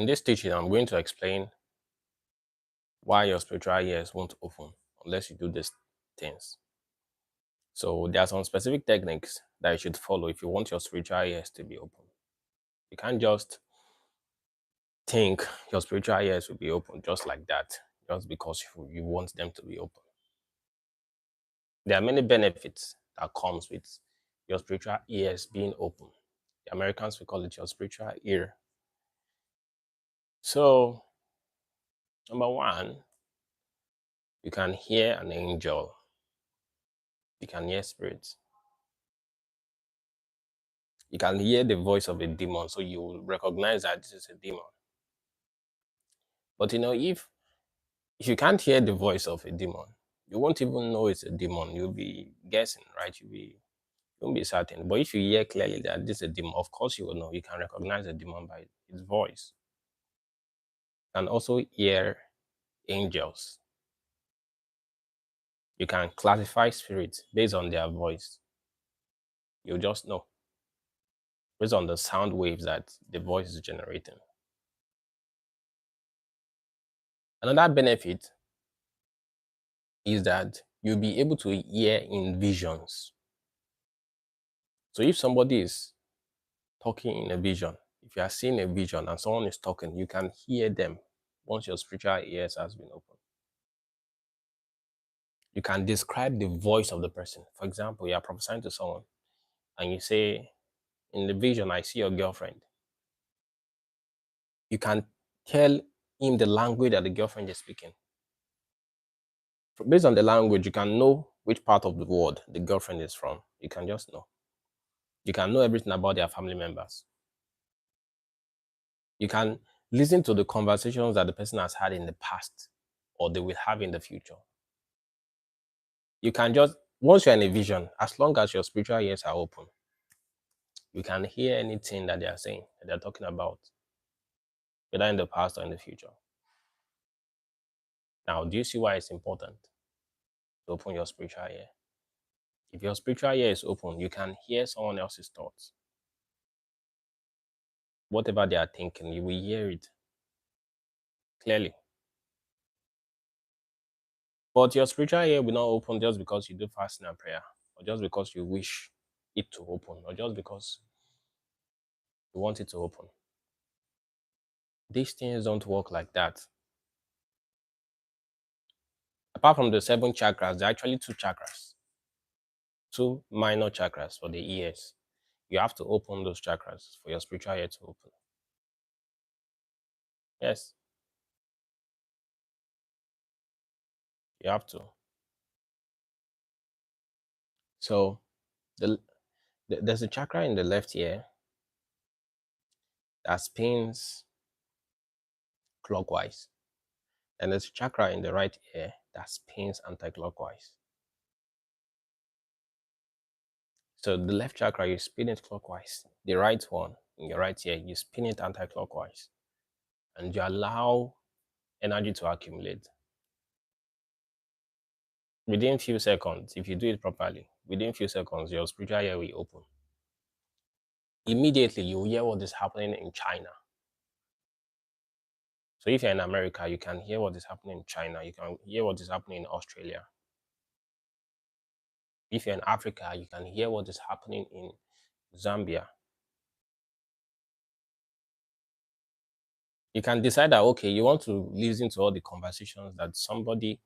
In this teaching, I'm going to explain why your spiritual ears won't open unless you do these things. So there are some specific techniques that you should follow if you want your spiritual ears to be open. You can't just think your spiritual ears will be open just like that, just because you want them to be open. There are many benefits that comes with your spiritual ears being open. The Americans will call it your spiritual ear. So, number one, you can hear an angel. You can hear spirits. You can hear the voice of a demon, so you will recognize that this is a demon. But if you can't hear the voice of a demon, you won't even know it's a demon. You'll be guessing, right? You won't be certain. But if you hear clearly that this is a demon, of course you will know. You can recognize a demon by its voice. You can also hear angels. You can classify spirits based on their voice. You'll just know based on the sound waves that the voice is generating. Another benefit is that you'll be able to hear in visions. So if somebody is talking in a vision, if you are seeing a vision and someone is talking, you can hear them once your spiritual ears has been opened. You can describe the voice of the person. For example, you are prophesying to someone and you say, in the vision, I see your girlfriend. You can tell him the language that the girlfriend is speaking. Based on the language, you can know which part of the world the girlfriend is from. You can just know. You can know everything about their family members. You can listen to the conversations that the person has had in the past or they will have in the future. You can just, once you're in a vision, as long as your spiritual ears are open, you can hear anything that they are saying, that they're talking about, whether in the past or in the future. Now, do you see why it's important to open your spiritual ear? If your spiritual ear is open, you can hear someone else's thoughts. Whatever they are thinking, you will hear it clearly. But your spiritual ear will not open just because you do fasting and prayer, or just because you wish it to open, or just because you want it to open. These things don't work like that. Apart from the 7 chakras, there are actually 2 chakras, 2 minor chakras for the ears. You have to open those chakras for your spiritual ear to open. Yes, you have to. So there's a chakra in the left ear that spins clockwise, and there's a chakra in the right ear that spins anti-clockwise. So the left chakra, you spin it clockwise. The right one, in your right ear, you spin it anti-clockwise. And you allow energy to accumulate. Within few seconds, if you do it properly, within few seconds, your spiritual ear will open. Immediately, you will hear what is happening in China. So if you're in America, you can hear what is happening in China. You can hear what is happening in Australia. If you're in Africa, you can hear what is happening in Zambia. You can decide that, okay, you want to listen to all the conversations that somebody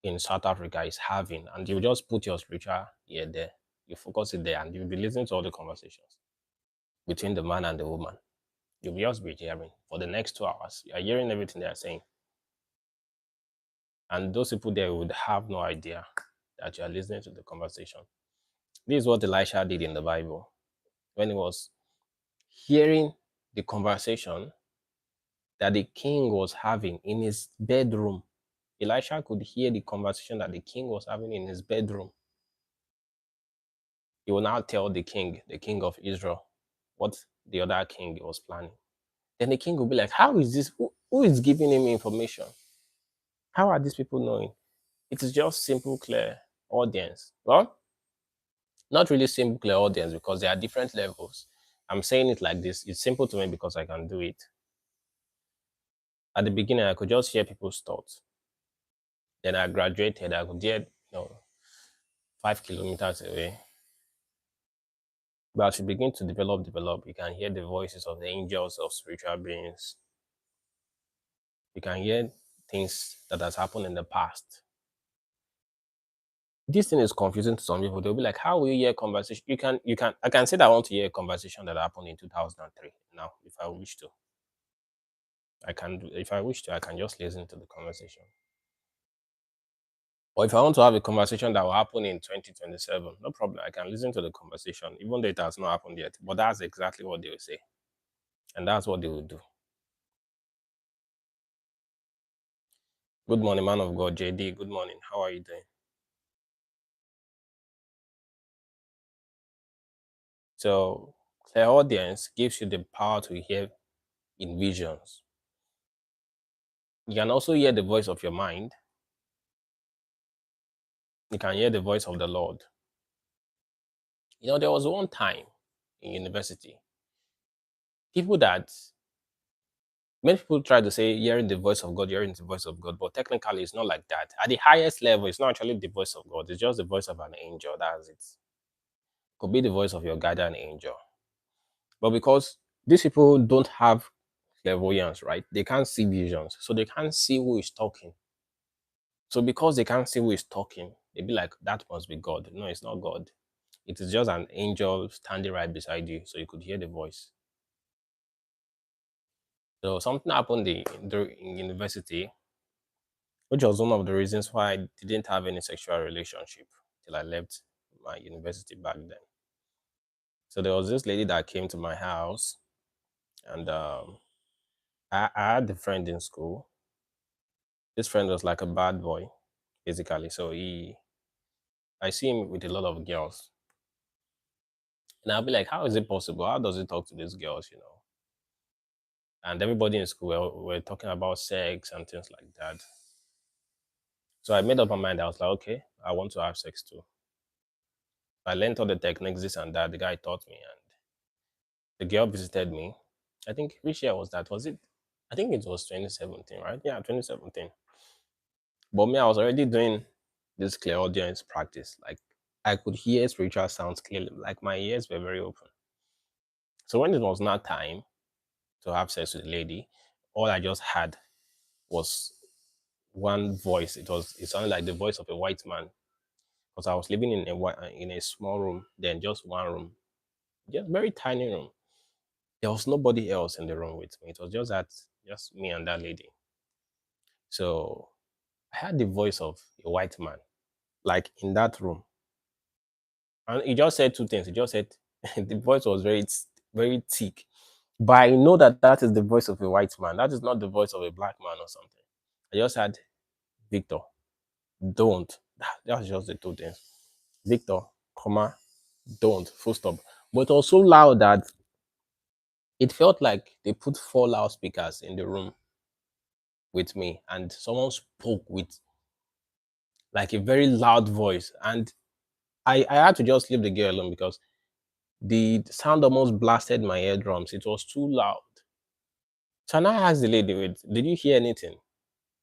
in South Africa is having, and you just put your spiritual ear there. You focus it there, and you'll be listening to all the conversations between the man and the woman. You'll just be hearing for the next 2 hours. You're hearing everything they are saying. And those people there would have no idea that you are listening to the conversation. This is what Elisha did in the Bible when he was hearing the conversation that the king was having in his bedroom. Elisha could hear the conversation that the king was having in his bedroom. He will now tell the king of Israel, what the other king was planning. Then the king will be like, how is this? Who is giving him information? How are these people knowing? It is just simple, clear audience. Well, not really simple, clear audience because there are different levels. I'm saying it like this. It's simple to me because I can do it. At the beginning, I could just hear people's thoughts. Then I graduated, I could hear, 5 kilometers away. But as you begin to develop, you can hear the voices of the angels, of spiritual beings. You can hear things that has happened in the past. This thing is confusing to some people. They'll be like, "How will you hear conversation? You can. I can say that I want to hear a conversation that happened in 2003. Now, if I wish to, I can. If I wish to, I can just listen to the conversation. Or if I want to have a conversation that will happen in 2027, no problem. I can listen to the conversation, even though it has not happened yet. But that's exactly what they will say, and that's what they will do. Good morning, man of God, JD. Good morning. How are you doing? So, clairaudience gives you the power to hear in visions. You can also hear the voice of your mind. You can hear the voice of the Lord. There was one time in university, people that many people try to say hearing the voice of God, hearing the voice of God, but technically it's not like that. At the highest level, it's not actually the voice of God, it's just the voice of an angel. That's it. Could be the voice of your guardian angel. But because these people don't have clairvoyance, right? They can't see visions, so they can't see who is talking. So because they can't see who is talking, they be like, that must be God. No, it's not God. It is just an angel standing right beside you, so you could hear the voice. So something happened in university, which was one of the reasons why I didn't have any sexual relationship till I left my university back then. So there was this lady that came to my house, and I had a friend in school. This friend was like a bad boy, basically. So I see him with a lot of girls, and I'll be like, how is it possible? How does he talk to these girls? And everybody in school were talking about sex and things like that. So I made up my mind. I was like, okay, I want to have sex too. I learned all the techniques, this and that. The guy taught me, and the girl visited me. I think which year was that? Was it? I think it was 2017, right? Yeah, 2017. But me, I was already doing this clairaudience practice. Like I could hear spiritual sounds clearly. Like my ears were very open. So when it was not time to have sex with the lady, all I just had was one voice. It sounded like the voice of a white man because I was living in a small room, then just one room, just very tiny room. There was nobody else in the room with me. It was just me and that lady. So I had the voice of a white man, like in that room, and he just said two things. He just said the voice was very thick, but I know that that is the voice of a white man. That is not the voice of a black man or something. I just had Victor, don't. That's just the two things. Victor, comma, don't, full stop. But it was so loud that it felt like they put four loudspeakers in the room with me, and someone spoke with like a very loud voice. And I had to just leave the girl alone because the sound almost blasted my eardrums. It was too loud. So now I asked the lady, wait, did you hear anything? She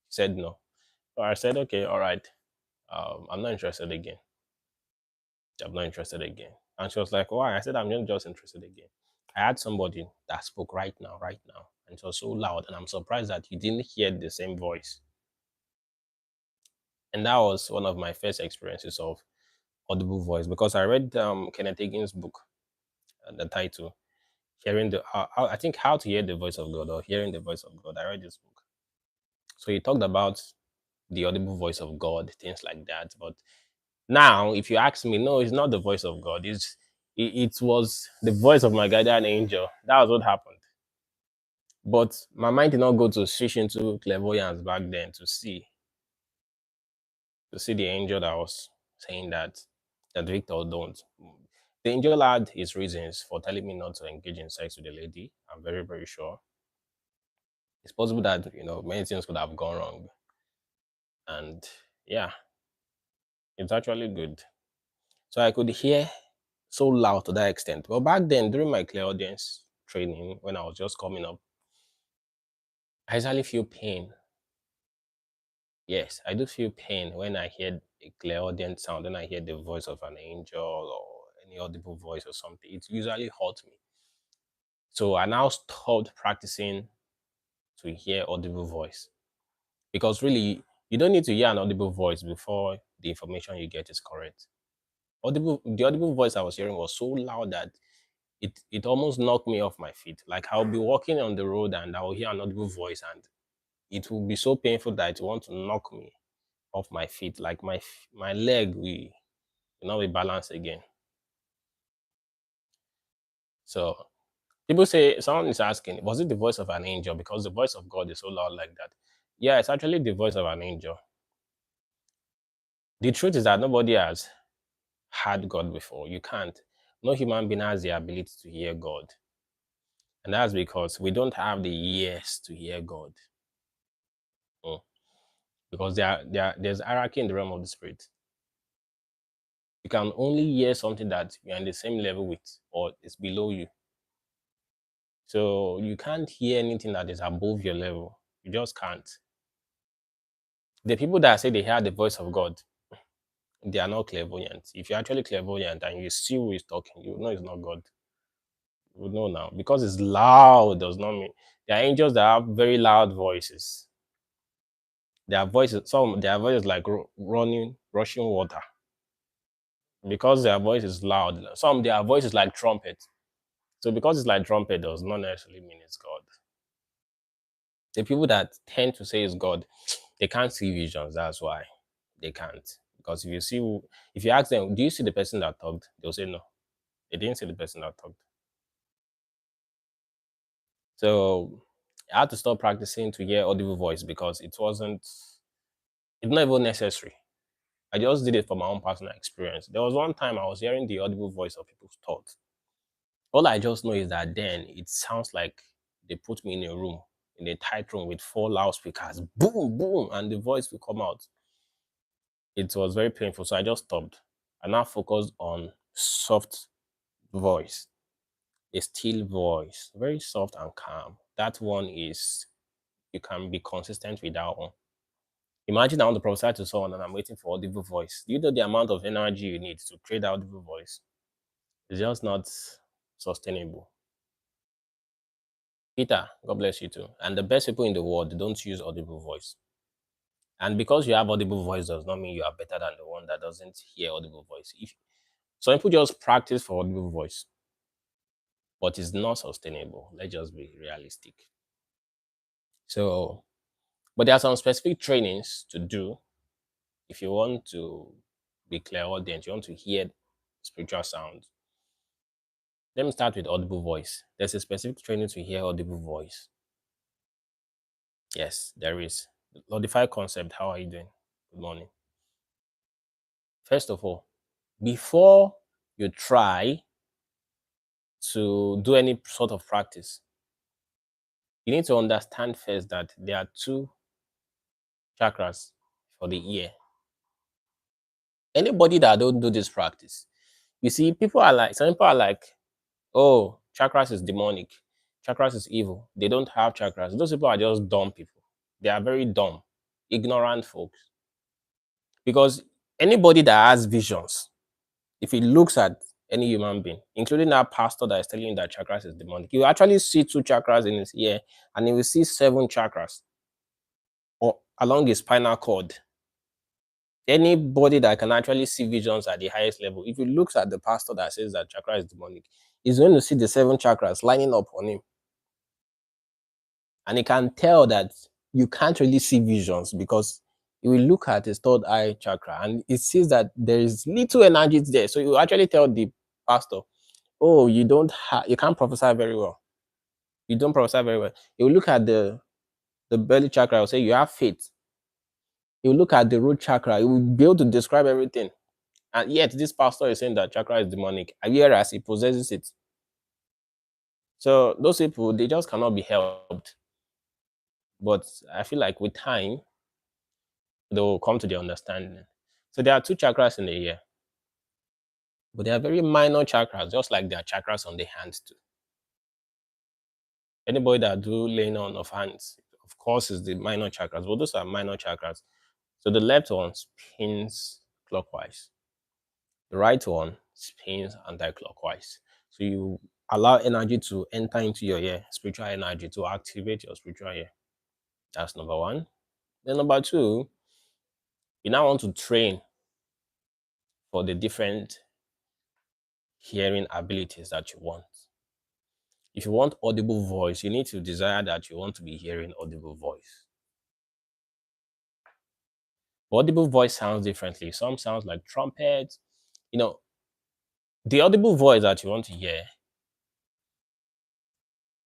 said no. So I said, okay, all right. I'm not interested again. I'm not interested again. And she was like, why? I said, I'm not just interested again. I had somebody that spoke right now, right now. And it was so loud. And I'm surprised that you didn't hear the same voice. And that was one of my first experiences of audible voice because I read Kenneth Hagin's book, the title, Hearing the, I think How to Hear the Voice of God or Hearing the Voice of God. I read this book. So he talked about the audible voice of God, things like that. But now, if you ask me, no, it's not the voice of God. It was the voice of my guardian angel. That was what happened. But my mind did not go to switch into clairvoyance back then to see the angel that was saying that Victor don't. The angel had his reasons for telling me not to engage in sex with the lady. I'm very, very sure. It's possible that many things could have gone wrong. And yeah, it's actually good. So I could hear so loud to that extent. But back then, during my clairaudience training, when I was just coming up, I usually feel pain. Yes, I do feel pain when I hear a clairaudient sound, when I hear the voice of an angel or any audible voice or something. It usually hurts me. So I now stopped practicing to hear audible voice, because really you don't need to hear an audible voice before the information you get is correct. The audible voice I was hearing was so loud that it almost knocked me off my feet. Like I'll be walking on the road and I'll hear an audible voice and it will be so painful that it want to knock me off my feet. Like my leg will not be balanced again. So people say, someone is asking, was it the voice of an angel? Because the voice of God is so loud like that. Yeah, it's actually the voice of an angel. The truth is that nobody has heard God before. You can't. No human being has the ability to hear God. And that's because we don't have the ears to hear God. Mm. Because there's hierarchy in the realm of the spirit. You can only hear something that you're in the same level with or is below you. So you can't hear anything that is above your level. You just can't. The people that say they hear the voice of God, they are not clairvoyant. If you're actually clairvoyant and you see who is talking, you know it's not God. You would know now. Because it's loud does not mean there are angels that have very loud voices. Their voices like rushing water. Because their voice is loud. Their voice is like trumpet. So because it's like trumpet does not necessarily mean it's God. The people that tend to say it's God, they can't see visions. That's why they can't. Because if you ask them, do you see the person that talked? They'll say no. They didn't see the person that talked. So I had to stop practicing to hear audible voice because it's not even necessary. I just did it for my own personal experience. There was one time I was hearing the audible voice of people's thoughts. All I just know is that then it sounds like they put me in a room, in a tight room with 4 loudspeakers, boom, boom, and the voice will come out. It was very painful, so I just stopped. I now focused on soft voice, a still voice, very soft and calm. That one is, you can be consistent with that one. Imagine I want to prophesy to someone and I'm waiting for audible voice. Do you know the amount of energy you need to create audible voice? It's just not sustainable. Peter, God bless you too. And the best people in the world don't use audible voice. And because you have audible voice does not mean you are better than the one that doesn't hear audible voice. If some people just practice for audible voice, but it's not sustainable. Let's just be realistic. So, but there are some specific trainings to do if you want to be clairaudient, you want to hear spiritual sounds. Let me start with audible voice. There's a specific training to hear audible voice. Yes, there is. Lodify concept, how are you doing? Good morning. First of all, before you try to do any sort of practice, you need to understand first that there are 2 chakras for the ear. Anybody that don't do this practice, you see, some people are like, oh, chakras is demonic, chakras is evil. They don't have chakras. Those people are just dumb people. They are very dumb, ignorant folks. Because anybody that has visions, if he looks at any human being, including that pastor that is telling you that chakras is demonic, you actually see 2 chakras in his ear and you will see 7 chakras or along his spinal cord. Anybody that can actually see visions at the highest level, if he looks at the pastor that says that chakra is demonic, he's going to see the 7 chakras lining up on him. And he can tell that you can't really see visions because you will look at his 3rd eye chakra and it sees that there is little energy there. So you actually tell the pastor, oh, you can't prophesy very well. You don't prophesy very well. You look at the belly chakra, will say you have faith. You look at the root chakra, you will be able to describe everything. And yet this pastor is saying that chakra is demonic, whereas he possesses it. So those people, they just cannot be helped. But I feel like with time, they will come to the understanding. So there are 2 chakras in the ear, but they are very minor chakras, just like there are chakras on the hands too. Anybody that do laying on of hands, of course is the minor chakras, but those are minor chakras. So the left one spins clockwise, the right one spins anti-clockwise. So you allow energy to enter into your ear, spiritual energy to activate your spiritual ear. That's number one. Then number two, you now want to train for the different hearing abilities that you want. If you want audible voice, you need to desire that you want to be hearing audible voice. Audible voice sounds differently. Some sounds like trumpets. You know, the audible voice that you want to hear,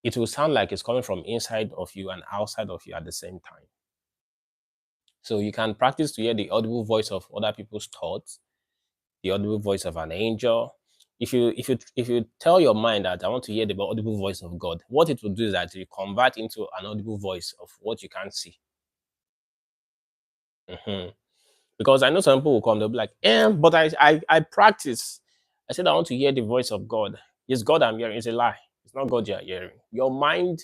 it will sound like it's coming from inside of you and outside of you at the same time. So you can practice to hear the audible voice of other people's thoughts, the audible voice of an angel. If you tell your mind that I want to hear the audible voice of God, what it will do is that it will convert into an audible voice of what you can't see. Mhm. Because I know some people will come, they'll be like, but I practice. I said I want to hear the voice of God. It's God I'm hearing. It's a lie. It's not God you're hearing. Your mind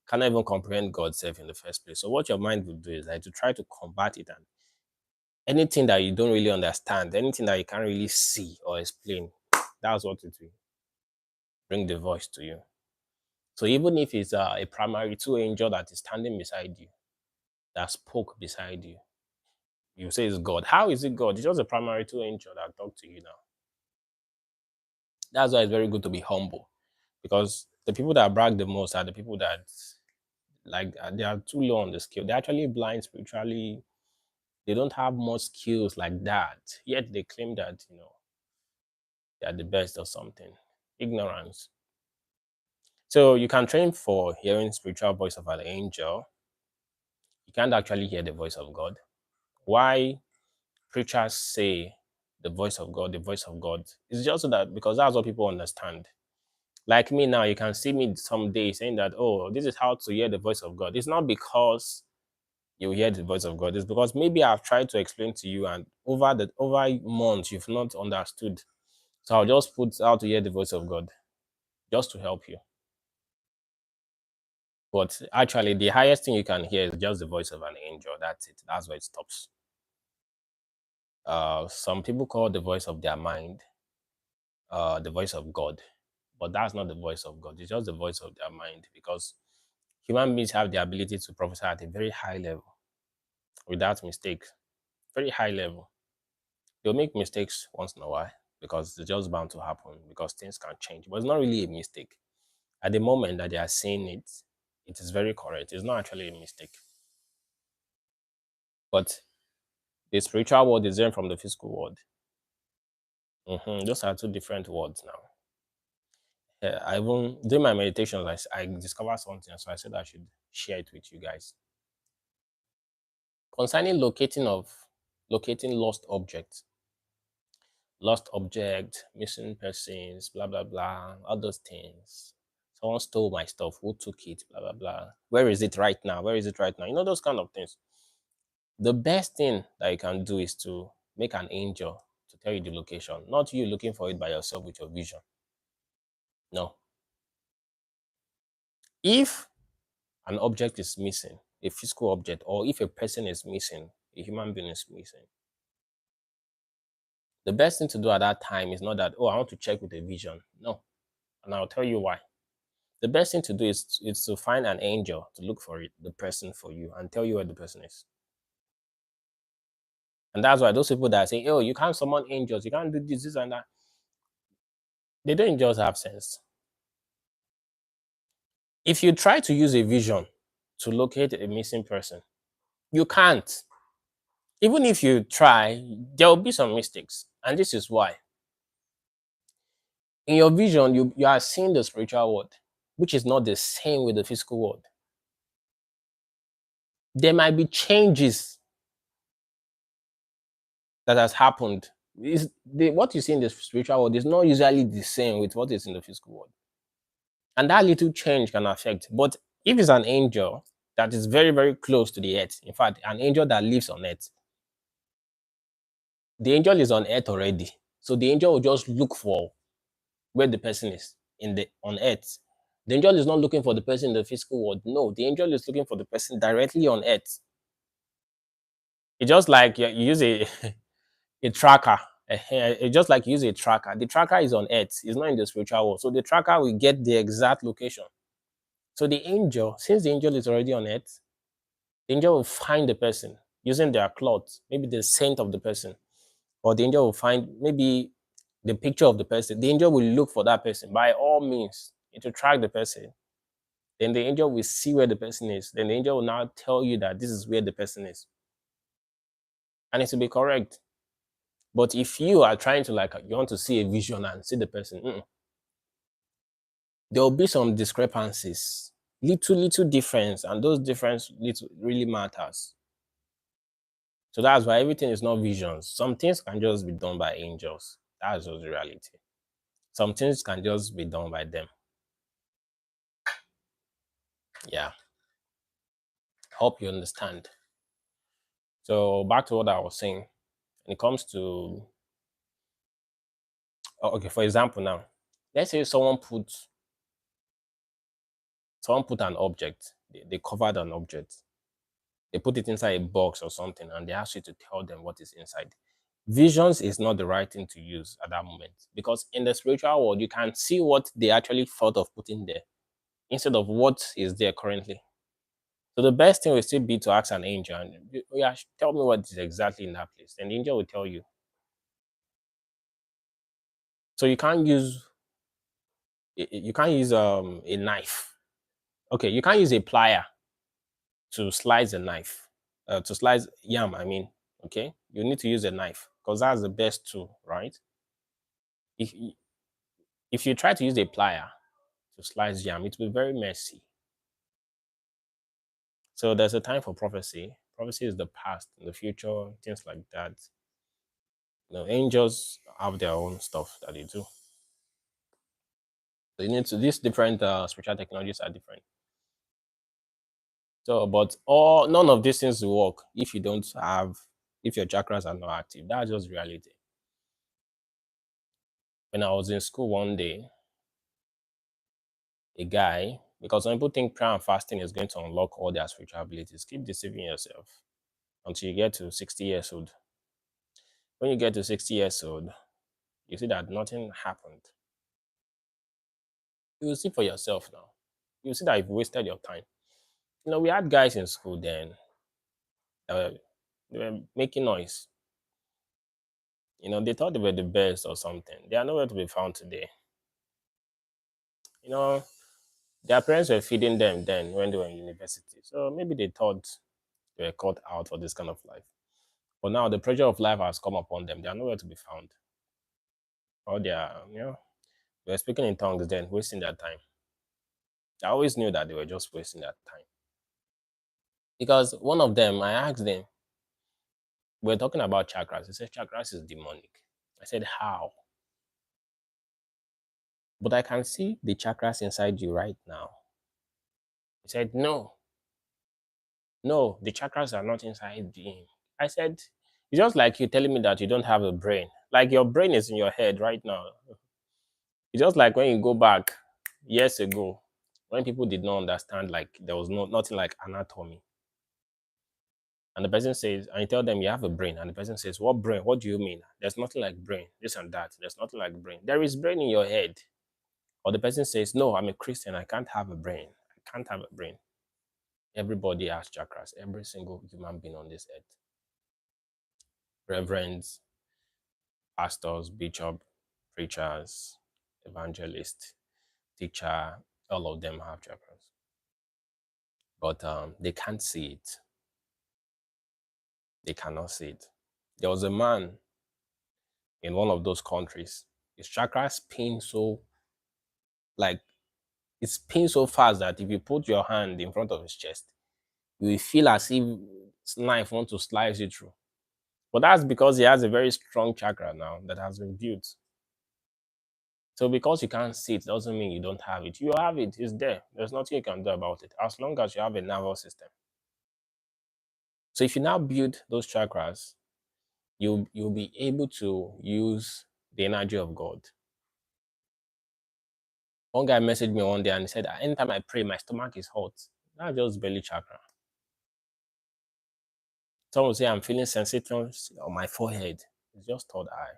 cannot even comprehend God's self in the first place. So what your mind will do is like to try to combat it, and anything that you don't really understand, anything that you can't really see or explain, that's what it will bring the voice to you. So even if it's a primary two angel that is standing beside you, that spoke beside you, you say it's God. How is it God? It's just a primary two angel that talked to you now. That's why it's very good to be humble, because the people that brag the most are the people that they are too low on the scale. They're actually blind spiritually. They don't have much skills like that. Yet they claim that they are the best or something. Ignorance. So you can train for hearing spiritual voice of an angel. You can't actually hear the voice of God. Why preachers say the voice of God, the voice of God? It's just so that because that's what people understand. Like me now, you can see me someday saying that, oh, this is how to hear the voice of God. It's not because you hear the voice of God. It's because maybe I've tried to explain to you, and over months you've not understood. So I'll just put how to hear the voice of God just to help you. But actually, the highest thing you can hear is just the voice of an angel. That's it. That's where it stops. Some people call the voice of their mind the voice of God, but that's not the voice of God. It's just the voice of their mind, because human beings have the ability to prophesy at a very high level without mistake. Very high level. They'll make mistakes once in a while because it's just bound to happen, because things can change. But it's not really a mistake. At the moment that they are saying it, it is very correct. It's not actually a mistake. But the spiritual world is different from the physical world. Those are two different words now. Yeah, I even during my meditations, I discovered something, so I said I should share it with you guys. Concerning locating lost object, missing persons, blah blah blah, all those things. Someone stole my stuff. Who took it? Blah blah blah. Where is it right now? Where is it right now? You know those kind of things. The best thing that you can do is to make an angel to tell you the location, not you looking for it by yourself with your vision. No. If an object is missing, a physical object, or if a person is missing, a human being is missing, the best thing to do at that time is not that, oh, I want to check with a vision. No. And I'll tell you why. The best thing to do is to find an angel to look for it, the person for you, and tell you where the person is. And that's why those people that say, oh, you can't summon angels, you can't do this and that, they don't just have sense. If you try to use a vision to locate a missing person, you can't. Even if you try, there will be some mistakes. And this is why. In your vision, you are seeing the spiritual world, which is not the same with the physical world. There might be changes that has happened. What you see in the spiritual world is not usually the same with what is in the physical world. And that little change can affect. But if it's an angel that is very, very close to the earth, in fact, an angel that lives on earth, the angel is on earth already. So the angel will just look for where the person is on earth. The angel is not looking for the person in the physical world. No, the angel is looking for the person directly on earth. It's just like you use a tracker. It's just like you use a tracker. The tracker is on earth, it's not in the spiritual world. So the tracker will get the exact location. So the angel, since the angel is already on earth, the angel will find the person using their clothes, maybe the scent of the person, or the angel will find maybe the picture of the person. The angel will look for that person by all means. It will track the person. Then the angel will see where the person is. Then the angel will now tell you that this is where the person is. And it will be correct. But if you are trying to like you want to see a vision and see the person, there will be some discrepancies, little difference, and those difference little really matters. So that's why everything is not visions. Some things can just be done by angels. That's just the reality. Some things can just be done by them. Yeah. Hope you understand. So back to what I was saying. When it comes to okay, for example now, let's say someone put an object, they covered an object, they put it inside a box or something, and they ask you to tell them what is inside. Visions is not the right thing to use at that moment, because in the spiritual world you can see what they actually thought of putting there instead of what is there currently. So the best thing will still be to ask an angel, and yeah, tell me what is exactly in that place. And the angel will tell you. So you can't use a knife. Okay, you can't use a plier to slice a knife, to slice yam. I mean, okay, you need to use a knife because that's the best tool, right? If if you try to use a plier to slice yam, it will be very messy. So there's a time for prophecy. Prophecy is the past, the future, things like that. Angels have their own stuff that they do. So you need to these different spiritual technologies are different. So, but all none of these things will work if you don't have if your chakras are not active. That's just reality. When I was in school one day, a guy, because some people think prayer and fasting is going to unlock all their spiritual abilities. Keep deceiving yourself until you get to 60 years old. When you get to 60 years old, you see that nothing happened. You will see for yourself now. You will see that you've wasted your time. We had guys in school then, uh, they were making noise. They thought they were the best or something. They are nowhere to be found today. You know, their parents were feeding them then when they were in university. So maybe they thought they were cut out for this kind of life. But now the pressure of life has come upon them. They are nowhere to be found. Or they were speaking in tongues then, wasting their time. I always knew that they were just wasting their time. Because one of them, I asked them, we were talking about chakras. He said chakras is demonic. I said, how? But I can see the chakras inside you right now. He said, no, no, the chakras are not inside him. I said, it's just like you telling me that you don't have a brain. Like your brain is in your head right now. It's just like when you go back years ago, when people did not understand, like there was nothing like anatomy. And the person says, and you tell them you have a brain, and the person says, what brain? What do you mean? There's nothing like brain, this and that. There's nothing like brain. There is brain in your head. Or the person says, no, I'm a Christian. I can't have a brain. I can't have a brain. Everybody has chakras, every single human being on this earth. Reverends, pastors, bishop, preachers, evangelists, teacher, all of them have chakras. But they can't see it. They cannot see it. There was a man in one of those countries. His chakras pin so, like, it's pinned so fast that if you put your hand in front of his chest, you will feel as if knife want to slice you through. But that's because he has a very strong chakra now that has been built. So because you can't see it doesn't mean you don't have it. You have it, it's there. There's nothing you can do about it as long as you have a nervous system. So if you now build those chakras, you'll be able to use the energy of God. One guy messaged me one day and he said, anytime I pray, my stomach is hot. That's just belly chakra. Some will say I'm feeling sensations on my forehead. It's just third eye.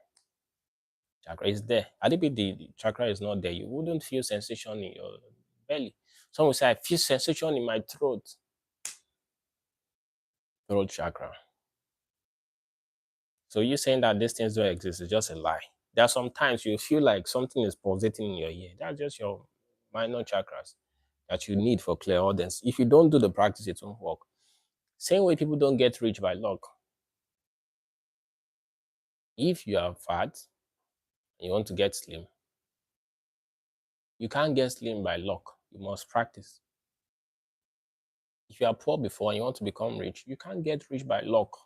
Chakra is there. Had it be the chakra is not there, you wouldn't feel sensation in your belly. Some will say, I feel sensation in my throat. Throat chakra. So you saying that these things don't exist is just a lie. There are sometimes you feel like something is pulsating in your ear. That's just your minor chakras that you need for clear audience. If you don't do the practice, it won't work. Same way people don't get rich by luck. If you are fat and you want to get slim, you can't get slim by luck. You must practice. If you are poor before and you want to become rich, you can't get rich by luck.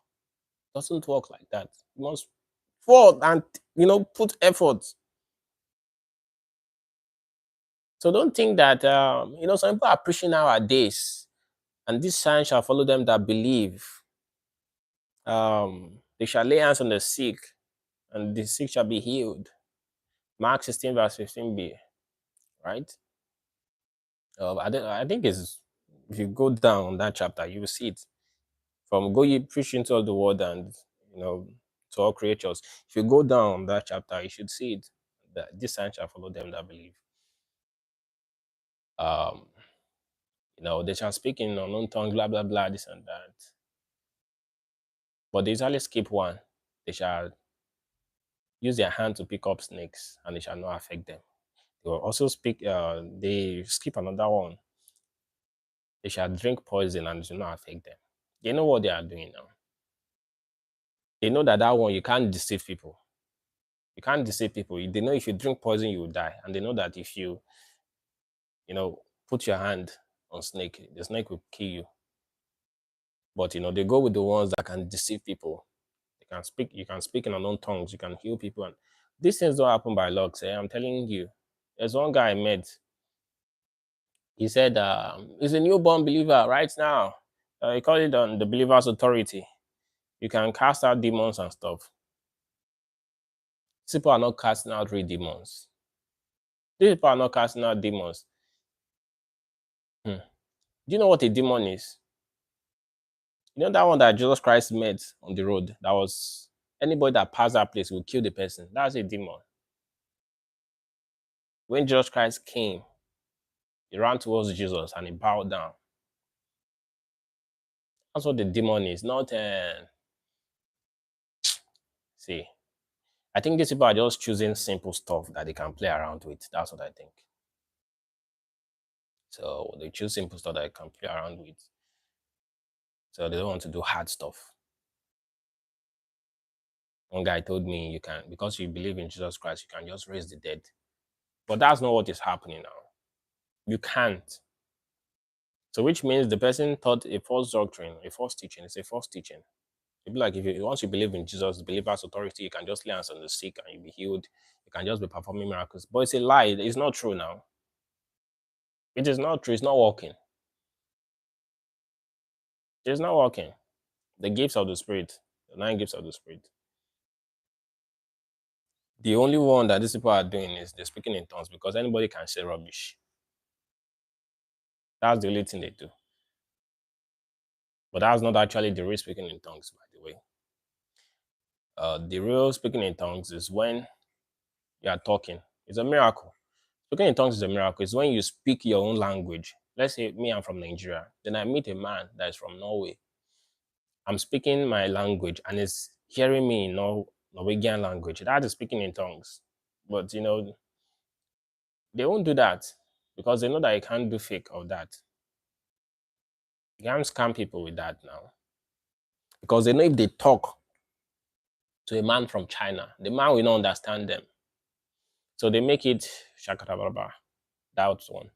It doesn't work like that. You must work and put effort. So don't think that some people are preaching nowadays, and this sign shall follow them that believe. They shall lay hands on the sick, and the sick shall be healed. Mark 16 verse 15b, right? I think it's, if you go down that chapter, you will see it. From go ye preach into all the world and to all creatures. If you go down that chapter, you should see it. That this sign shall follow them that believe. They shall speak in unknown tongue, blah blah blah, this and that. But they usually skip one. They shall use their hand to pick up snakes, and it shall not affect them. They will also they skip another one. They shall drink poison, and it will not affect them. They know what they are doing now. They know that one, you can't deceive people. You can't deceive people. They know if you drink poison, you will die. And they know that if you, put your hand on snake, the snake will kill you. But, they go with the ones that can deceive people. You can speak in unknown tongues, you can heal people. And these things don't happen by luck. I'm telling you. There's one guy I met. He said, he's a newborn believer right now. He called it on the believer's authority. You can cast out demons and stuff. People are not casting out real demons. These people are not casting out demons. Do you know what a demon is? You know that one that Jesus Christ met on the road? That was anybody that passed that place will kill the person. That's a demon. When Jesus Christ came, he ran towards Jesus and he bowed down. That's what the demon is. Not see. I think these people are just choosing simple stuff that they can play around with. That's what I think. So they choose simple stuff that they can play around with. So they don't want to do hard stuff. One guy told me, you can, because you believe in Jesus Christ, you can just raise the dead. But that's not what is happening now. You can't. So which means the person taught a false doctrine, a false teaching. It's a false teaching. It'd be like once you believe in Jesus, the believer's authority, you can just lay hands on the sick and you'll be healed. You can just be performing miracles. But it's a lie. It's not true now. It is not true. It's not working. It's not working. The gifts of the Spirit, the 9 gifts of the Spirit. The only one that these people are doing is they're speaking in tongues, because anybody can say rubbish. That's the only thing they do. But that's not actually the real speaking in tongues, by the way. The real speaking in tongues is when you are talking. It's a miracle. Speaking in tongues is a miracle. It's when you speak your own language. Let's say me, I'm from Nigeria. Then I meet a man that is from Norway. I'm speaking my language and he's hearing me in Norwegian language. That is speaking in tongues. But, they won't do that because they know that you can't do fake of that. You can't scam people with that now. Because they know if they talk to a man from China, the man will not understand them. So they make it shakatababa. That's one.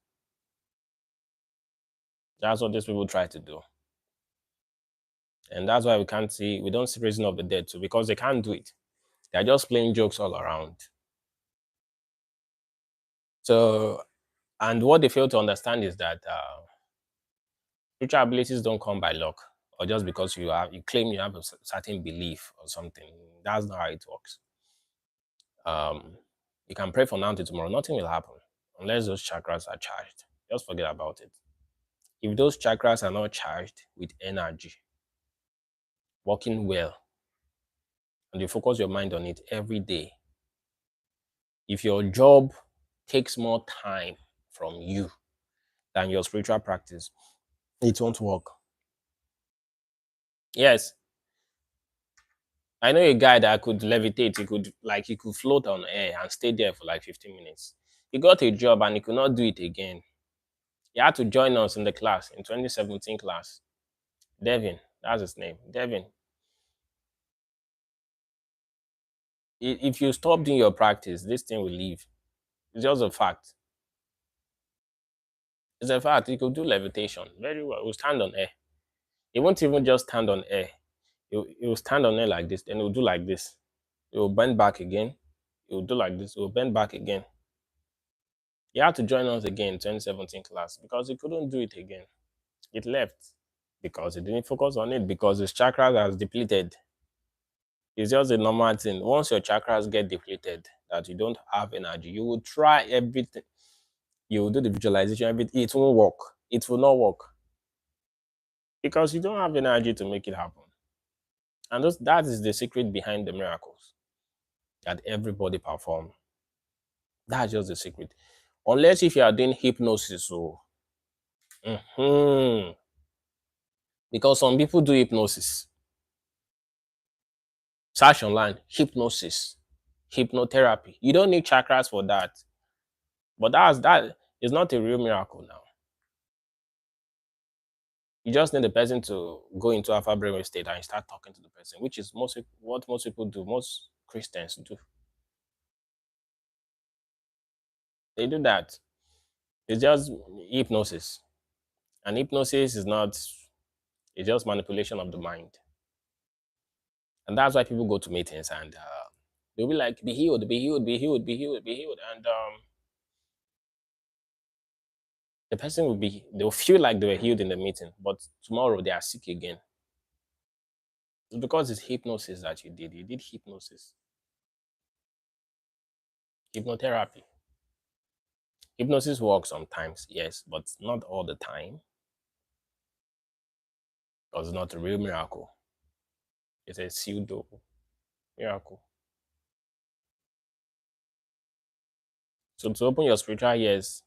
That's what these people try to do. And that's why we don't see raising of the dead too, because they can't do it. They're just playing jokes all around. So, and what they fail to understand is that spiritual abilities don't come by luck, or just because you claim you have a certain belief or something. That's not how it works. You can pray from now to tomorrow, nothing will happen unless those chakras are charged. Just forget about it. If those chakras are not charged with energy, working well, and you focus your mind on it every day, if your job takes more time from you than your spiritual practice, it won't work. Yes, I know a guy that could levitate. He could float on air and stay there for like 15 minutes. He got a job and he could not do it again. He had to join us in the class in 2017 class. Devin, that's his name. Devin. If you stop doing your practice, this thing will leave. It's just a fact. It's a fact. He could do levitation very well. He will stand on air. He won't even just stand on air. He will stand on air like this, then he will do like this. He will bend back again. He will do like this. He will bend back again. He had to join us again in 2017 class because he couldn't do it again. It left because he didn't focus on it because his chakras has depleted. It's just a normal thing. Once your chakras get depleted, that you don't have energy, you will try everything. You will do the visualization, everything. It won't work. It will not work because you don't have energy to make it happen. And that is the secret behind the miracles that everybody perform. That's just the secret. Unless if you are doing hypnosis, so because some people do hypnosis. Search online, hypnosis, hypnotherapy. You don't need chakras for that. But that is not a real miracle now. You just need the person to go into alpha brainwave state and start talking to the person, which is what most people do, most Christians do. They do that. It's just hypnosis. And hypnosis is not, it's just manipulation of the mind. And that's why people go to meetings and they'll be like, be healed, be healed, be healed, be healed, be healed. And the person they'll feel like they were healed in the meeting, but tomorrow they are sick again. It's because it's hypnosis that you did. You did hypnosis. Hypnotherapy. Hypnosis works sometimes, yes, but not all the time. Because it's not a real miracle. It's a pseudo miracle. So to open your spiritual ears,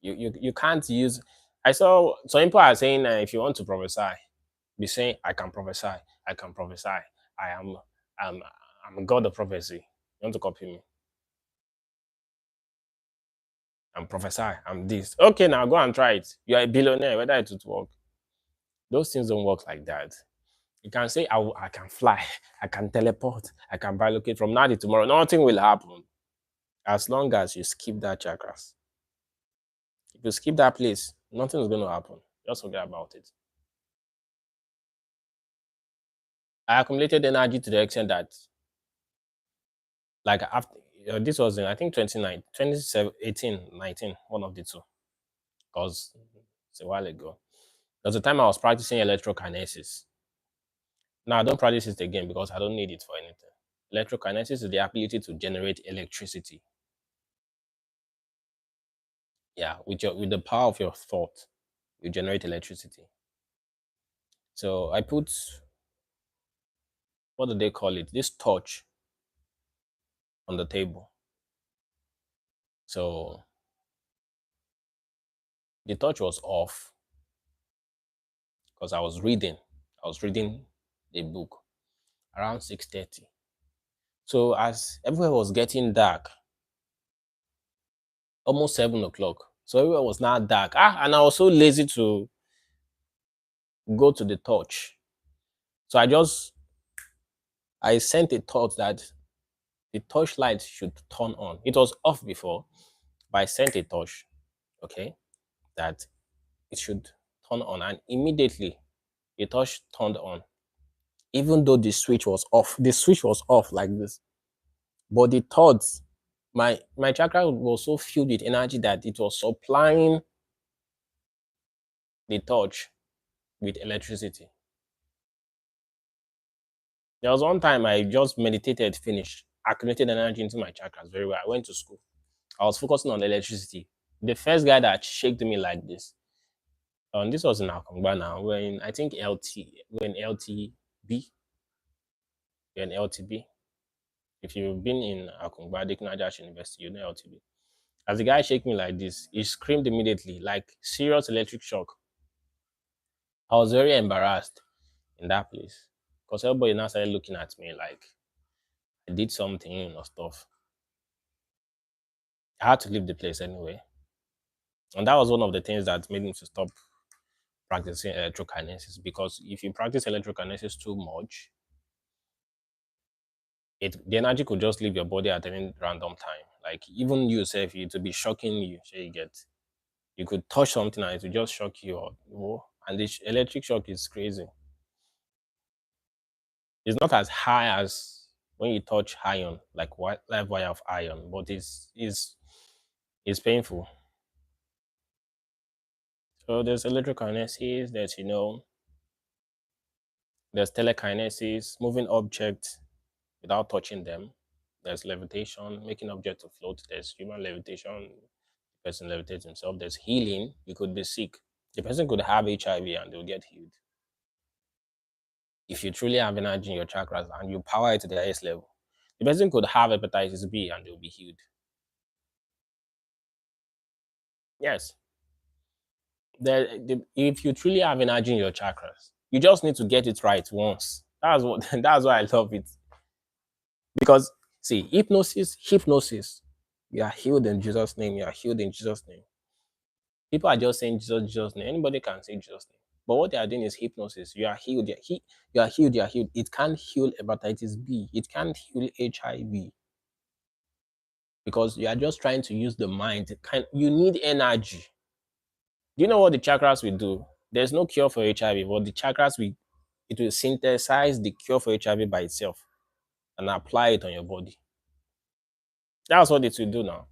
you can't use. I saw some people are saying if you want to prophesy, be saying I can prophesy, I can prophesy, I'm I'm a god of prophecy. You want to copy me? I'm prophesy, I'm this. Okay, now go and try it. You are a billionaire, whether it would work. Those things don't work like that. You can say I can fly, I can teleport, I can bilocate from now to tomorrow. Nothing will happen as long as you skip that chakras. If you skip that place, nothing is going to happen. Just forget about it. I accumulated energy to the extent that, like, after this was in, I think 29, 2018, 19, one of the two, because it's a while ago. There was a time I was practicing electrokinesis. Now I don't practice it again because I don't need it for anything. Electrokinesis is the ability to generate electricity. Yeah, with the power of your thought, you generate electricity. So I put, what do they call it? This torch on the table. So the torch was off because I was reading. I was reading a book around 6:30. So as everywhere was getting dark, almost 7 o'clock. So everywhere was now dark. And I was so lazy to go to the torch. So I sent a thought that the torch light should turn on. It was off before, but I sent a torch, okay, that it should turn on. And immediately the torch turned on. Even though the switch was off. The switch was off like this. But the thoughts, my chakra was so filled with energy that it was supplying the torch with electricity. There was one time I just meditated, finished, accumulated energy into my chakras very well. I went to school. I was focusing on electricity. The first guy that shaked me like this, this was in Akongba now, when I think when LTB, when LTB. If you've been in Akungba, Dekinajash University, you know LTB. As the guy shake me like this, he screamed immediately, like serious electric shock. I was very embarrassed in that place because everybody now started looking at me like I did something or stuff. I had to leave the place anyway. And that was one of the things that made me to stop practicing electrokinesis, because if you practice electrokinesis too much, the energy could just leave your body at any random time. Like even yourself, it would be shocking you. So you could touch something and it will just shock you, or and the electric shock is crazy. It's not as high as when you touch iron, like live wire of iron, but it's painful. So there's electrokinesis, there's telekinesis, moving objects without touching them. There's levitation, making objects to float. There's human levitation, the person levitates himself. There's healing. You could be sick. The person could have HIV and they'll get healed. If you truly have energy in your chakras and you power it to the highest level, the person could have hepatitis B and they'll be healed. Yes. If you truly have energy in your chakras, you just need to get it right once. That's why I love it. Because see, hypnosis, you are healed in Jesus' name, you are healed in Jesus' name. People are just saying Jesus' name. Anybody can say Jesus' name. But what they are doing is hypnosis. You are healed, you are healed, you are healed. It can't heal hepatitis B, it can't heal HIV. Because you are just trying to use the mind. You need energy. Do you know what the chakras will do? There's no cure for HIV, but the chakras will synthesize the cure for HIV by itself and apply it on your body. That's what it will do now.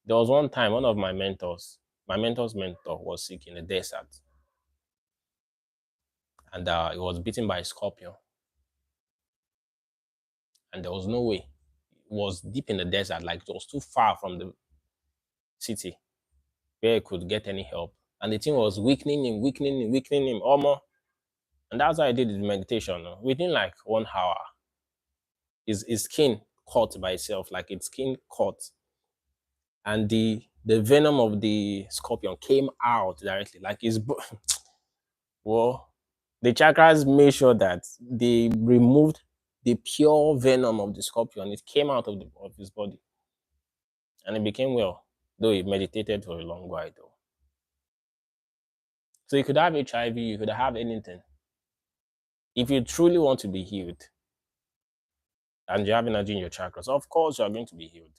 There was one time one of my mentor's mentor was sick in the desert, and he was bitten by a scorpion, and there was no way. It was deep in the desert, like it was too far from the city where he could get any help. And the thing was weakening him, almost. And that's why I did the meditation. Within like 1 hour, his skin cut by itself, like its skin cut, and the venom of the scorpion came out directly, like well, the chakras made sure that they removed the pure venom of the scorpion. It came out of his body, and it became well. Though he meditated for a long while, though. So you could have HIV, you could have anything. If you truly want to be healed, and you have energy in your chakras, of course you are going to be healed.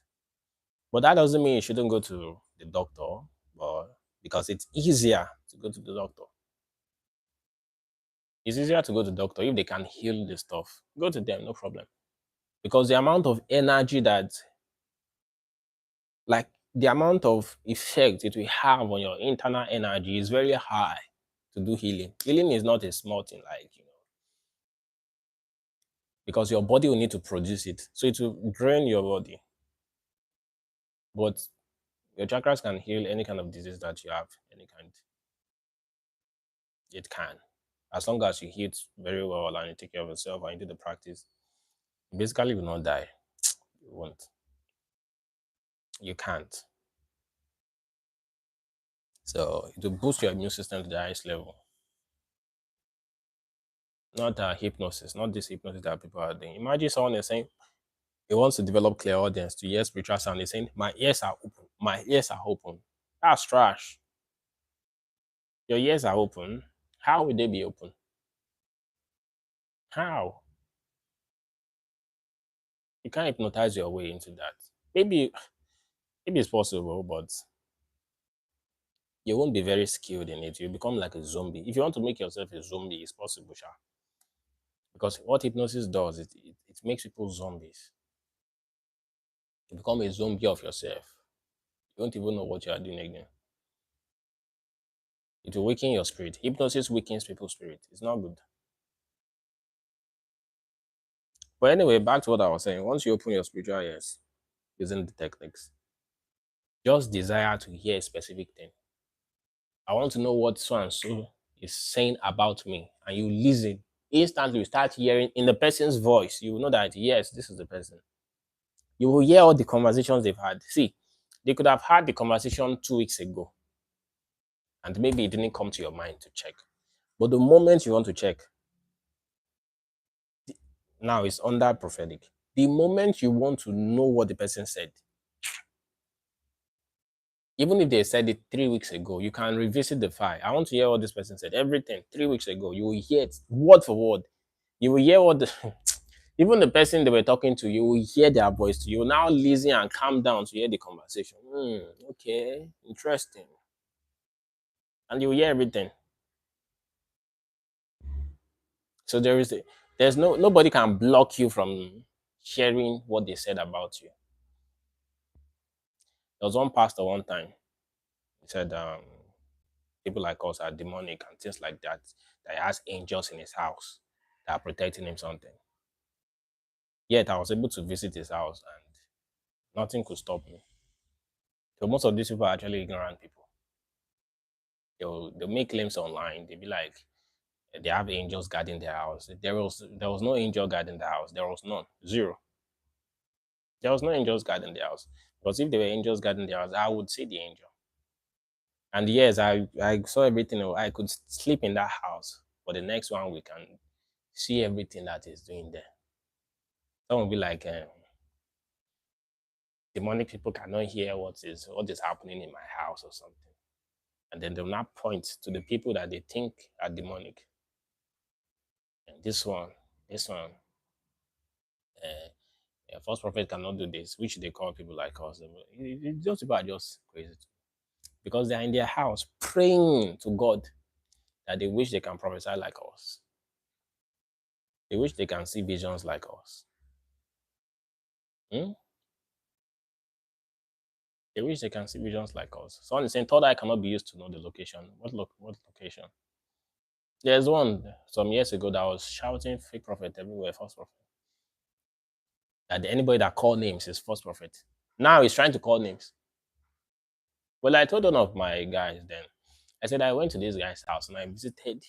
But that doesn't mean you shouldn't go to the doctor, but because it's easier to go to the doctor. It's easier to go to the doctor if they can heal the stuff. Go to them, no problem. Because the amount of energy like the amount of effect it will have on your internal energy is very high to do healing. Healing is not a small thing, because your body will need to produce it. So it will drain your body. But your chakras can heal any kind of disease that you have, any kind. It can. As long as you eat very well and you take care of yourself and you do the practice, you basically will not die. You won't. You can't. So it will boost your immune system to the highest level. Not hypnosis, not this hypnosis that people are doing. Imagine someone is saying he wants to develop clear audience to hear spiritual sound. He's saying, my ears are open. My ears are open. That's trash. Your ears are open. How will they be open? How? You can't hypnotize your way into that. Maybe it's possible, but you won't be very skilled in it. You become like a zombie. If you want to make yourself a zombie, it's possible, sha. Because what hypnosis does, it makes people zombies. You become a zombie of yourself. You don't even know what you are doing again. It will weaken your spirit. Hypnosis weakens people's spirit. It's not good. But anyway, back to what I was saying. Once you open your spiritual ears using the techniques, Just desire to hear a specific thing. I want to know what so and so is saying about me. And you listen. Instantly, you start hearing in the person's voice. You will know that, yes, this is the person. You will hear all the conversations they've had. See, they could have had the conversation 2 weeks ago, and maybe it didn't come to your mind to check. But the moment you want to check, now it's under prophetic. The moment you want to know what the person said, even if they said it 3 weeks ago, you can revisit the file. I want to hear what this person said. Everything 3 weeks ago, you will hear it word for word. You will hear what the, even the person they were talking to, you will hear their voice. You will now listen and calm down to hear the conversation. Okay, interesting. And you will hear everything. So there's nobody can block you from sharing what they said about you. There was one pastor one time. He said people like us are demonic and things like that. That he has angels in his house that are protecting him something. Yet I was able to visit his house and nothing could stop me. So most of these people are actually ignorant people. They'll make claims online. They'll be like they have angels guarding their house. There was no angel guarding the house. There was none. Zero. There was no angels guarding the house. Because if there were angels guarding the house, I would see the angel. And yes, I saw everything. I could sleep in that house for the next 1 week and see everything that is doing there. Some will be like, demonic people cannot hear what is happening in my house or something. And then they'll not point to the people that they think are demonic. And this one, a false prophet cannot do this, which they call people like us. Those people are just crazy because they are in their house praying to God that they wish they can prophesy like us. They wish they can see visions like us. They wish they can see visions like us. Someone is saying, third eye cannot be used to know the location. What location? There's one some years ago that was shouting fake prophet everywhere, false prophet. That anybody that call names is false prophet. Now he's trying to call names. Well, I told one of my guys then, I said I went to this guy's house and I visited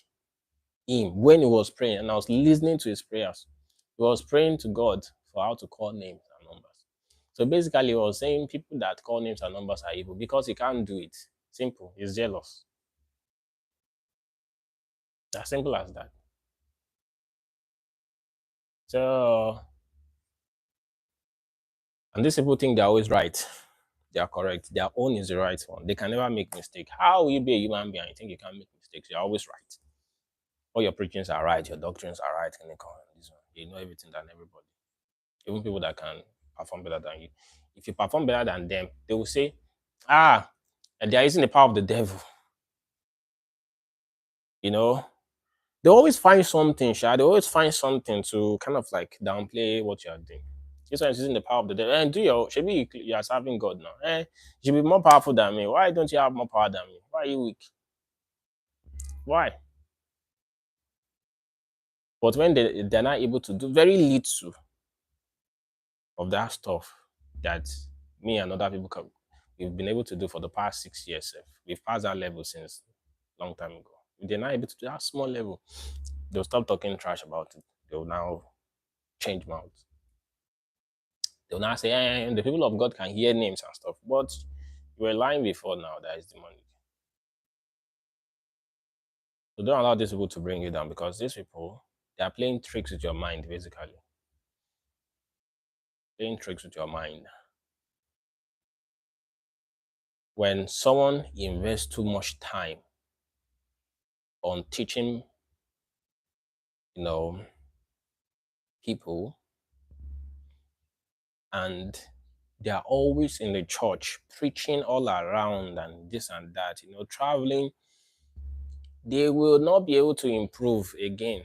him when he was praying and I was listening to his prayers. He was praying to God for how to call names and numbers. So basically, he was saying people that call names and numbers are evil because he can't do it. Simple. He's jealous. As simple as that. So, and these people think they're always right. They are correct. Their own is the right one. They can never make mistake. How will you be a human being and you think you can't make mistakes? You're always right. All your preachings are right. Your doctrines are right. And you know everything than everybody. Even people that can perform better than you. If you perform better than them, they will say, they are using the power of the devil. You know, they always find something, They always find something to kind of like downplay what you are doing. This one is using the power of the devil. And you are serving God now. You should be more powerful than me. Why don't you have more power than me? Why are you weak? Why? But when they're not able to do very little of that stuff that me and other people we've been able to do for the past 6 years, we've passed that level since long time ago. If they're not able to do that small level, they'll stop talking trash about it. They'll now change mouths. They'll now say, the people of God can hear names and stuff. But you were lying before now that is demonic. So don't allow these people to bring you down because these people, they are playing tricks with your mind, basically. Playing tricks with your mind. When someone invests too much time on teaching, people, and they are always in the church preaching all around and this and that, traveling, they will not be able to improve again.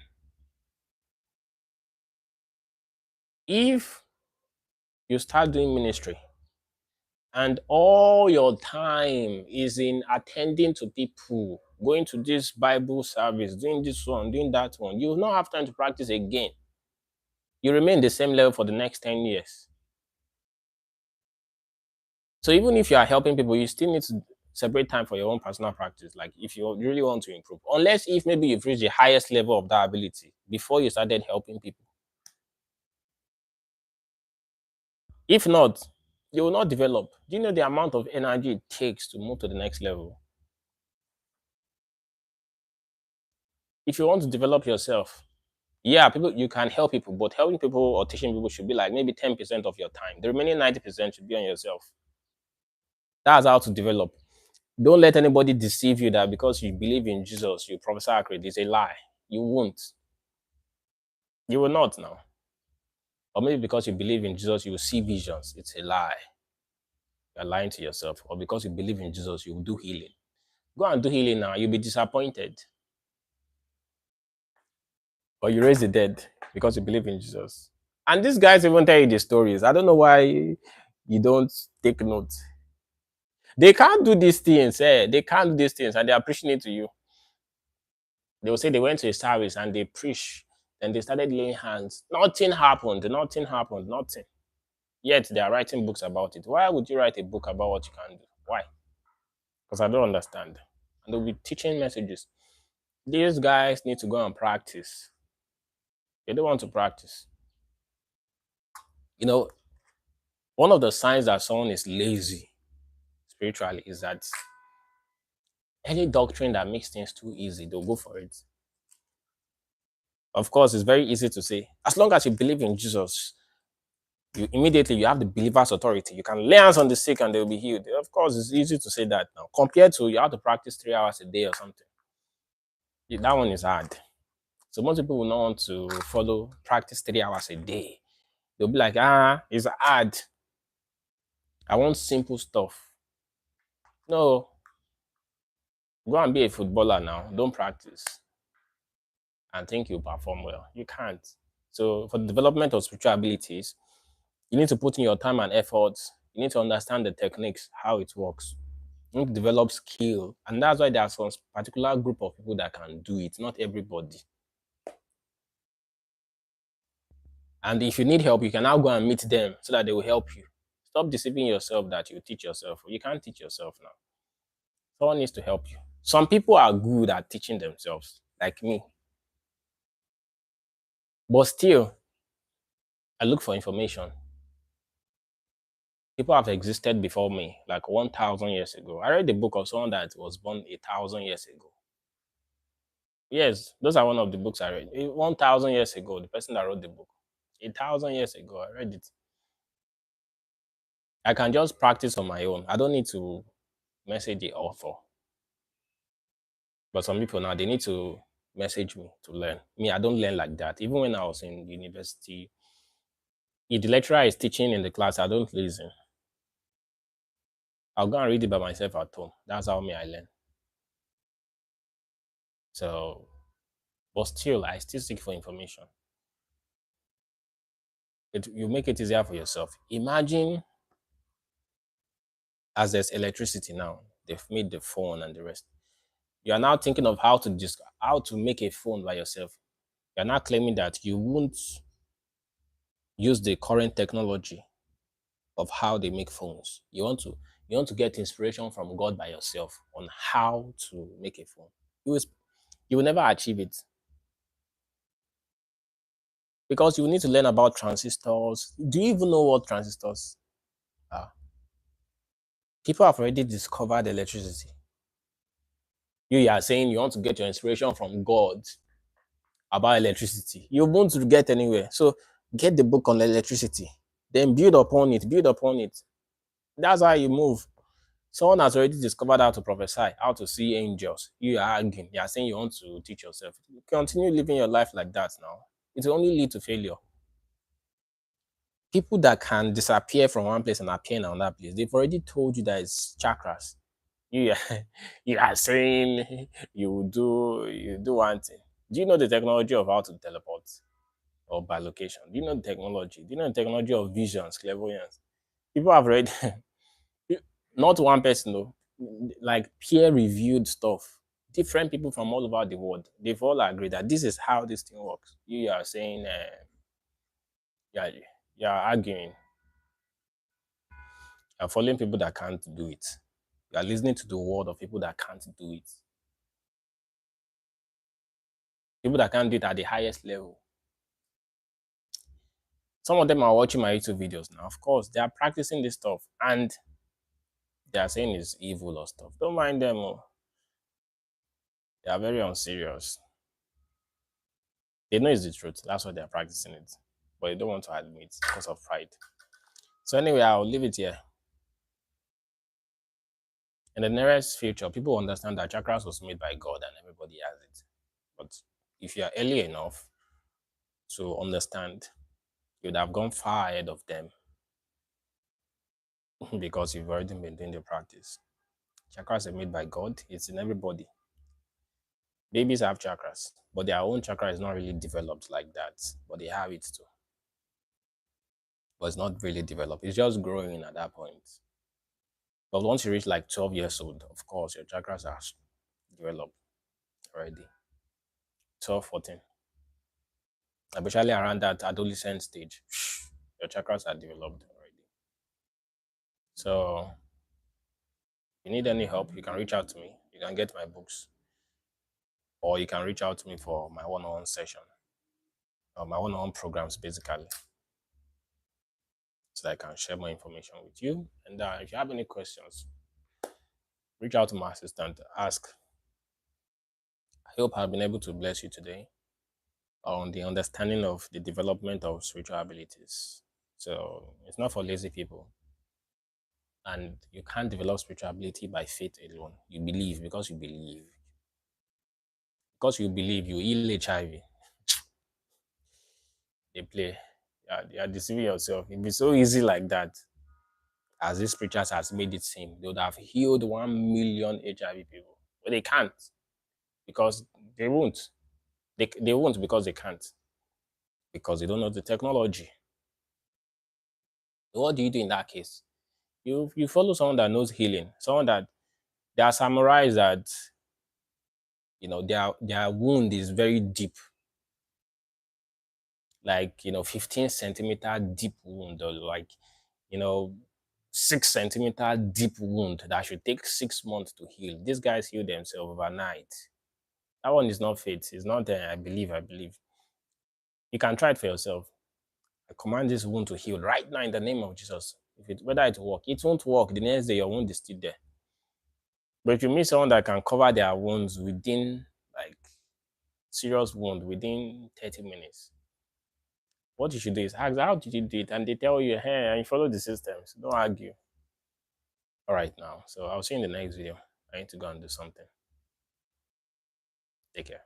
If you start doing ministry and all your time is in attending to people, going to this Bible service, doing this one, doing that one, you will not have time to practice again. You remain the same level for the next 10 years. So even if you are helping people, you still need to separate time for your own personal practice. Like if you really want to improve, unless if maybe you've reached the highest level of that ability before you started helping people. If not, you will not develop. Do you know the amount of energy it takes to move to the next level? If you want to develop yourself, yeah, people you can help people, but helping people or teaching people should be like maybe 10% of your time. The remaining 90% should be on yourself. That's how to develop. Don't let anybody deceive you that because you believe in Jesus, you prophesy accurate. It's a lie. You won't. You will not now. Or maybe because you believe in Jesus, you will see visions. It's a lie. You're lying to yourself. Or because you believe in Jesus, you will do healing. Go and do healing now. You'll be disappointed. Or you raise the dead because you believe in Jesus. And these guys even tell you the stories. I don't know why you don't take note. They can't do these things. They can't do these things and they are preaching it to you. They will say they went to a service and they preach and they started laying hands. Nothing happened. Nothing happened. Nothing. Yet they are writing books about it. Why would you write a book about what you can do? Why? Because I don't understand. And they'll be teaching messages. These guys need to go and practice. They don't want to practice. You know, one of the signs that someone is lazy spiritually is that any doctrine that makes things too easy, they'll go for it. Of course, it's very easy to say, as long as you believe in Jesus, you have the believer's authority. You can lay hands on the sick and they'll be healed. Of course, it's easy to say that now. Compared to you have to practice 3 hours a day or something. That one is hard. So most people will not want to follow practice 3 hours a day. They'll be like, it's hard. I want simple stuff. No, go and be a footballer now. Don't practice and think you perform well. You can't. So for the development of spiritual abilities, you need to put in your time and effort. You need to understand the techniques, how it works. You need to develop skill. And that's why there are some particular group of people that can do it, not everybody. And if you need help, you can now go and meet them so that they will help you. Stop deceiving yourself that you teach yourself. You can't teach yourself now. Someone needs to help you. Some people are good at teaching themselves, like me. But still, I look for information. People have existed before me, like 1,000 years ago. I read the book of someone that was born 1,000 years ago. Yes, those are one of the books I read. 1,000 years ago, the person that wrote the book. 1,000 years ago, I read it. I can just practice on my own. I don't need to message the author. But some people now, they need to message me to learn. Me, I don't learn like that. Even when I was in university, if the lecturer is teaching in the class, I don't listen. I'll go and read it by myself at home. That's how me I learn. So, but still, I still seek for information. You make it easier for yourself. Imagine as there's electricity now, they've made the phone and the rest. You are now thinking of how to make a phone by yourself. You're not claiming that you won't use the current technology of how they make phones. You want to get inspiration from God by yourself on how to make a phone. You will never achieve it because you need to learn about transistors. Do you even know what transistors are? People have already discovered electricity. You are saying you want to get your inspiration from God about electricity. You won't get anywhere. So get the book on electricity, then build upon it, build upon it. That's how you move. Someone has already discovered how to prophesy, how to see angels. You are arguing. You are saying you want to teach yourself. Continue living your life like that now. It will only lead to failure. People that can disappear from one place and appear in another place, they've already told you that it's chakras. You are, you are saying you do one thing. Do you know the technology of how to teleport or by location? Do you know the technology? Do you know the technology of visions, clairvoyance? People have already not one person though, like peer-reviewed stuff. Different people from all over the world, they've all agreed that this is how this thing works. You are saying, yeah, you're arguing. You're following people that can't do it. You are listening to the word of people that can't do it. People that can't do it at the highest level. Some of them are watching my YouTube videos now. Of course, they are practicing this stuff and they are saying it's evil or stuff. Don't mind them. Oh. They are very unserious. They know it's the truth. That's why they are practicing it. But they don't want to admit because of pride. So anyway, I'll leave it here. In the nearest future, people understand that chakras was made by God and everybody has it. But if you are early enough to understand, you'd have gone far ahead of them because you've already been doing the practice. Chakras are made by God. It's in everybody. Babies have chakras, but their own chakra is not really developed like that. But they have it too. But it's not really developed. It's just growing at that point. But once you reach like 12 years old, of course, your chakras are developed already. 12, 14. Especially around that adolescent stage, your chakras are developed already. So, if you need any help, you can reach out to me. You can get my books, or you can reach out to me for my one-on-one session, or my one-on-one programs, basically, so that I can share more information with you. And if you have any questions, reach out to my assistant, ask. I hope I've been able to bless you today on the understanding of the development of spiritual abilities. So it's not for lazy people. And you can't develop spiritual ability by faith alone. You believe because you believe. Because you believe, you heal HIV. They play. You are deceiving yourself. It'd be so easy like that. As these preachers has made it seem, they would have healed 1 million HIV people. But they can't. Because they won't. They won't because they can't. Because they don't know the technology. What do you do in that case? You follow someone that knows healing, someone that there are samurais that their wound is very deep, like 15-centimeter deep wound, or like 6-centimeter deep wound that should take 6 months to heal. These guys heal themselves overnight. That one is not faith. It's not I believe. You can try it for yourself. I command this wound to heal right now in the name of Jesus. Whether it work, it won't work. The next day your wound is still there. But if you meet someone that can cover their wounds within, like, serious wound within 30 minutes, what you should do is ask, how did you do it? And they tell you, hey, and you follow the systems. Don't argue. All right, now. So I'll see you in the next video. I need to go and do something. Take care.